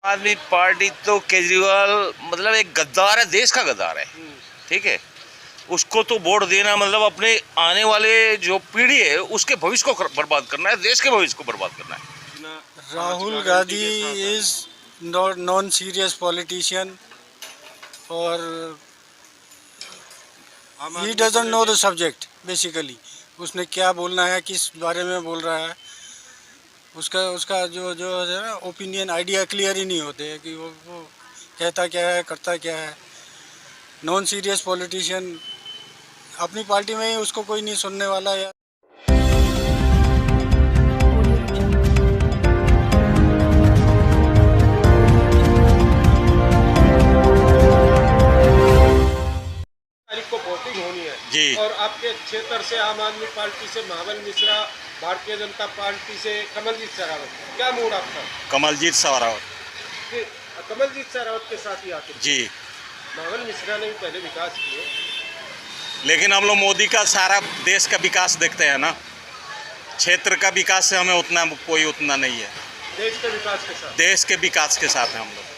आदमी पार्टी तो केजरीवाल मतलब एक गद्दार है, देश का गद्दार है। ठीक है, उसको तो वोट देना मतलब अपने आने वाले जो पीढ़ी है उसके भविष्य को बर्बाद करना है, देश के भविष्य को बर्बाद करना है। Rahul Gandhi is non serious politician और he doesn't know the subject basically. उसने क्या बोलना है, किस बारे में बोल रहा है, उसका उसका जो जो है ना ओपिनियन, आइडिया क्लियर ही नहीं होते हैं कि वो कहता क्या है, करता क्या है। नॉन सीरियस पॉलिटिशियन, अपनी पार्टी में ही उसको कोई नहीं सुनने वाला है। तारीख को वोटिंग होनी है जी। और आपके क्षेत्र से आम आदमी पार्टी से महाबल मिश्रा, भारतीय जनता पार्टी से कमलजीत शेरावत, क्या मूड आपका? कमलजीत शेरावत। कि कमलजीत शेरावत के साथ ही आते जी, महाबल मिश्रा ने भी पहले विकास किए, लेकिन हम लोग मोदी का सारा देश का विकास देखते हैं ना, क्षेत्र का विकास से हमें उतना नहीं है। देश के विकास के साथ। देश के विकास के साथ हैं हम लोग।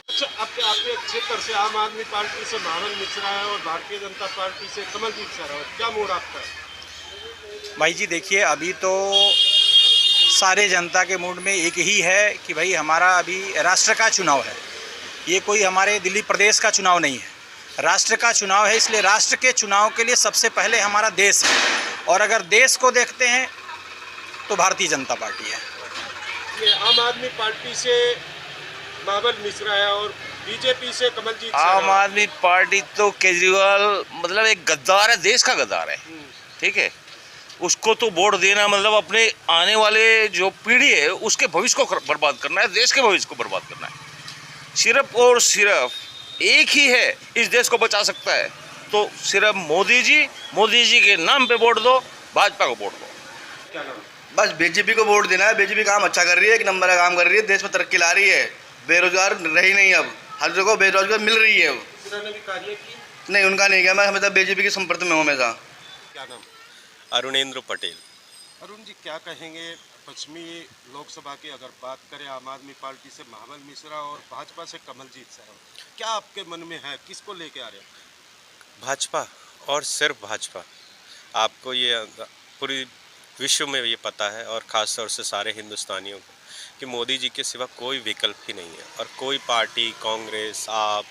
अच्छा, आपके आपके क्षेत्र से आम आदमी पार्टी से महाबल मिश्रा है और भारतीय जनता पार्टी से कमलजीत शेरावत, क्या मूड आपका है? भाई जी देखिए, अभी तो सारे जनता के मूड में एक ही है कि भाई हमारा अभी राष्ट्र का चुनाव है। ये कोई हमारे दिल्ली प्रदेश का चुनाव नहीं है, राष्ट्र का चुनाव है। इसलिए राष्ट्र के चुनाव के लिए सबसे पहले हमारा देश है, और अगर देश को देखते हैं तो भारतीय जनता पार्टी है। ये आम आदमी पार्टी से महाबल मिश्रा है और बीजेपी से कमलजीत आम शेरावत। आदमी पार्टी तो केजरीवाल मतलब एक गद्दार है, देश का गद्दार है। ठीक है, उसको तो वोट देना मतलब अपने आने वाले जो पीढ़ी है उसके भविष्य को बर्बाद करना है, देश के भविष्य को बर्बाद करना है। सिर्फ और सिर्फ एक ही है इस देश को बचा सकता है, तो सिर्फ मोदी जी के नाम पे वोट दो, भाजपा को वोट दो। क्या नाम? बस बीजेपी को वोट देना है। बीजेपी काम अच्छा कर रही है, एक नंबर का काम कर रही है, देश में तरक्की ला रही है। बेरोजगार रही नहीं, अब हर जगह बेरोजगार मिल रही है। मिश्रा ने भी कार्य की। नहीं, उनका नहीं किया। मैं हमेशा बीजेपी के संपर्क में हूँ हमेशा। क्या नाम? अरुणेंद्र पटेल। अरुण जी, क्या कहेंगे पश्चिमी लोकसभा की अगर बात करें, आम आदमी पार्टी से महाबल मिश्रा और भाजपा से कमलजीत शेरावत, क्या आपके मन में है, किसको लेके आ रहे हैं? भाजपा और सिर्फ भाजपा। आपको ये पूरी विश्व में ये पता है और ख़ास तौर से सारे हिंदुस्तानियों को कि मोदी जी के सिवा कोई विकल्प ही नहीं है, और कोई पार्टी, कांग्रेस, आप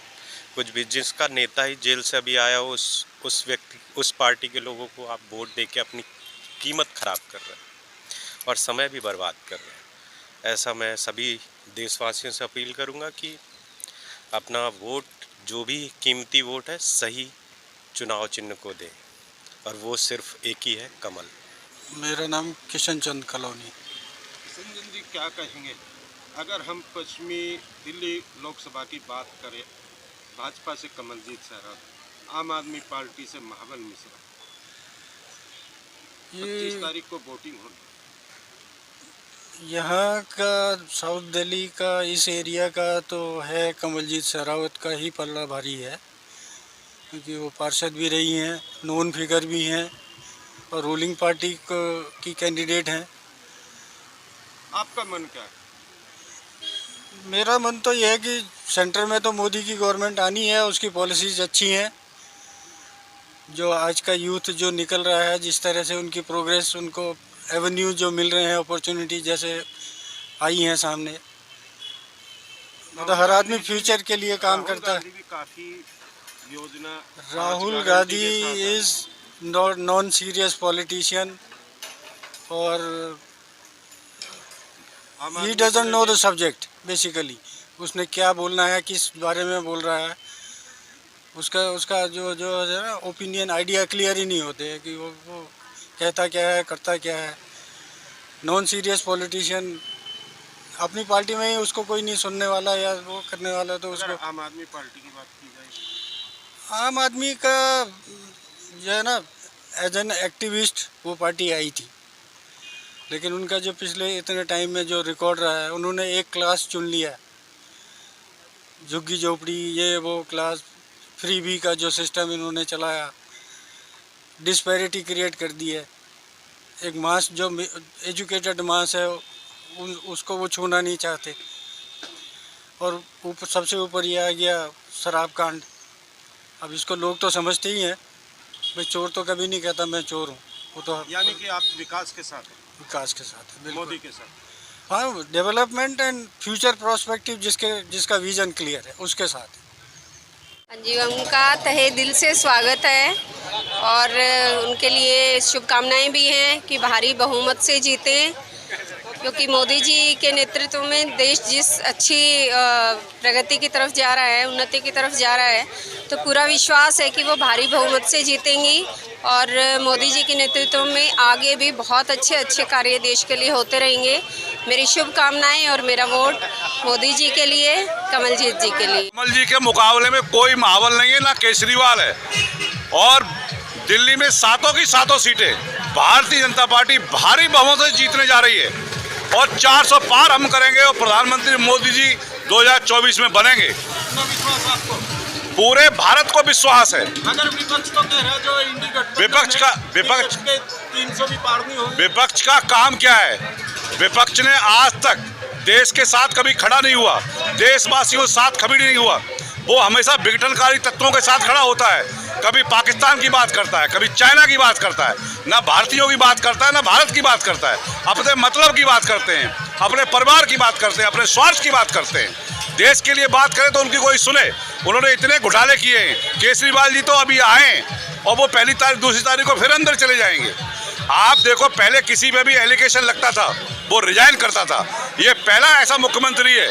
कुछ भी, जिसका नेता ही जेल से अभी आया हो उस व्यक्ति, उस पार्टी के लोगों को आप वोट दे के अपनी कीमत ख़राब कर रहे हैं और समय भी बर्बाद कर रहे हैं। ऐसा मैं सभी देशवासियों से अपील करूंगा कि अपना वोट, जो भी कीमती वोट है, सही चुनाव चिन्ह को दें, और वो सिर्फ एक ही है, कमल। मेरा नाम किशन चंद कलोनी। संजन जी, क्या कहेंगे अगर हम पश्चिमी दिल्ली लोकसभा की बात करें, भाजपा से कमलजीत शेरावत, आम आदमी पार्टी से महाबल मिश्रा, 25 तारीख को वोटिंग होनी। यहाँ का साउथ दिल्ली का, इस एरिया का तो है कमलजीत शेरावत का ही पल्ला भारी है, क्योंकि वो पार्षद भी रही हैं, नोन फिगर भी हैं और रूलिंग पार्टी की कैंडिडेट हैं। आपका मन क्या है? मेरा मन तो यह है कि सेंटर में तो मोदी की गवर्नमेंट आनी है, उसकी पॉलिसीज़ अच्छी हैं। जो आज का यूथ जो निकल रहा है, जिस तरह से उनकी प्रोग्रेस, उनको एवेन्यू जो मिल रहे हैं, अपॉर्चुनिटी जैसे आई हैं सामने, मतलब हर आदमी फ्यूचर के लिए काम करता है। भी काफी योजना। Rahul Gandhi is non serious politician और he doesn't know the subject basically. उसने क्या बोलना है, किस बारे में बोल रहा है, उसका उसका जो जो है ना ओपिनियन, आइडिया क्लियर ही नहीं होते हैं कि वो कहता क्या है, करता क्या है। नॉन सीरियस पॉलिटिशियन, अपनी पार्टी में ही उसको कोई नहीं सुनने वाला या वो करने वाला, तो उसको। आम आदमी पार्टी की बात की जाए, आम आदमी का जो है ना, एज एन एक्टिविस्ट वो पार्टी आई थी, लेकिन उनका जो पिछले इतने टाइम में जो रिकॉर्ड रहा है, उन्होंने एक क्लास चुन लिया, झुग्गी झोपड़ी, ये वो क्लास, फ्री बी का जो सिस्टम इन्होंने चलाया, डिस्पैरिटी क्रिएट कर दी है। एक मास जो एजुकेटेड मास है उसको वो छूना नहीं चाहते। और ऊपर सबसे ऊपर ये आ गया शराब कांड। अब इसको लोग तो समझते ही हैं, भाई चोर तो कभी नहीं कहता मैं चोर हूँ, वो तो यानी कि आप विकास के साथ हैं, विकास के साथ है, बिल्कुल। मोदी के साथ। हाँ, डेवलपमेंट एंड फ्यूचर प्रोस्पेक्टिव जिसका विजन क्लियर है उसके साथ है। हाँ जी, उनका तहे दिल से स्वागत है और उनके लिए शुभकामनाएं भी हैं कि भारी बहुमत से जीते, क्योंकि मोदी जी के नेतृत्व में देश जिस अच्छी प्रगति की तरफ जा रहा है, उन्नति की तरफ जा रहा है, तो पूरा विश्वास है कि वो भारी बहुमत से जीतेंगी और मोदी जी के नेतृत्व में आगे भी बहुत अच्छे अच्छे कार्य देश के लिए होते रहेंगे। मेरी शुभकामनाएं और मेरा वोट मोदी जी के लिए, कमलजीत जी के लिए। कमल जी के मुकाबले में कोई महावल नहीं है, ना केजरीवाल है। और दिल्ली में सातों की सातों सीटें भारतीय जनता पार्टी भारी बहुमत से जीतने जा रही है और 400 पार हम करेंगे और प्रधानमंत्री मोदी जी 2024 में बनेंगे। विश्वास आपको? पूरे भारत को विश्वास है। अगर विपक्ष तो कह रहा है जो इंडी गठबंधन विपक्ष के 300 भी पार नहीं होंगे। विपक्ष का काम क्या है? विपक्ष ने आज तक देश के साथ कभी खड़ा नहीं हुआ, देशवासियों के साथ कभी नहीं हुआ। वो हमेशा विघटनकारी तत्वों के साथ खड़ा होता है। कभी पाकिस्तान की बात करता है, कभी चाइना की बात करता है, ना भारतीयों की बात करता है, ना भारत की बात करता है। अपने मतलब की बात करते हैं, अपने परिवार की बात करते हैं, अपने स्वार्थ की बात करते हैं। देश के लिए बात करें तो उनकी कोई सुने। उन्होंने इतने घोटाले किए हैं। केजरीवाल जी तो अभी आए और वो पहली तारीख दूसरी तारीख को फिर अंदर चले जाएंगे। आप देखो, पहले किसी पे भी एलिगेशन लगता था वो रिजाइन करता था। ये पहला ऐसा मुख्यमंत्री है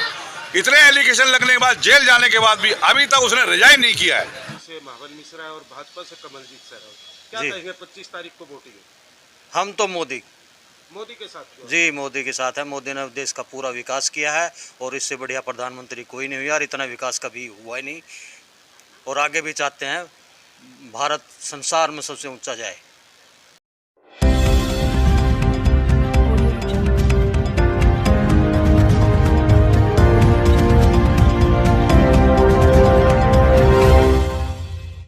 इतने एलिगेशन लगने के बाद, जेल जाने के बाद भी अभी तक उसने रिजाइन नहीं किया है। से महाबल मिश्रा और भाजपा से कमलजीत सहरावत, क्या कहेंगे 25 तारीख को वोटिंग? हम तो मोदी के साथ जी, मोदी के साथ है। मोदी ने देश का पूरा विकास किया है और इससे बढ़िया प्रधानमंत्री कोई नहीं हुआ और इतना विकास कभी हुआ ही नहीं। और आगे भी चाहते हैं भारत संसार में सबसे ऊंचा जाए।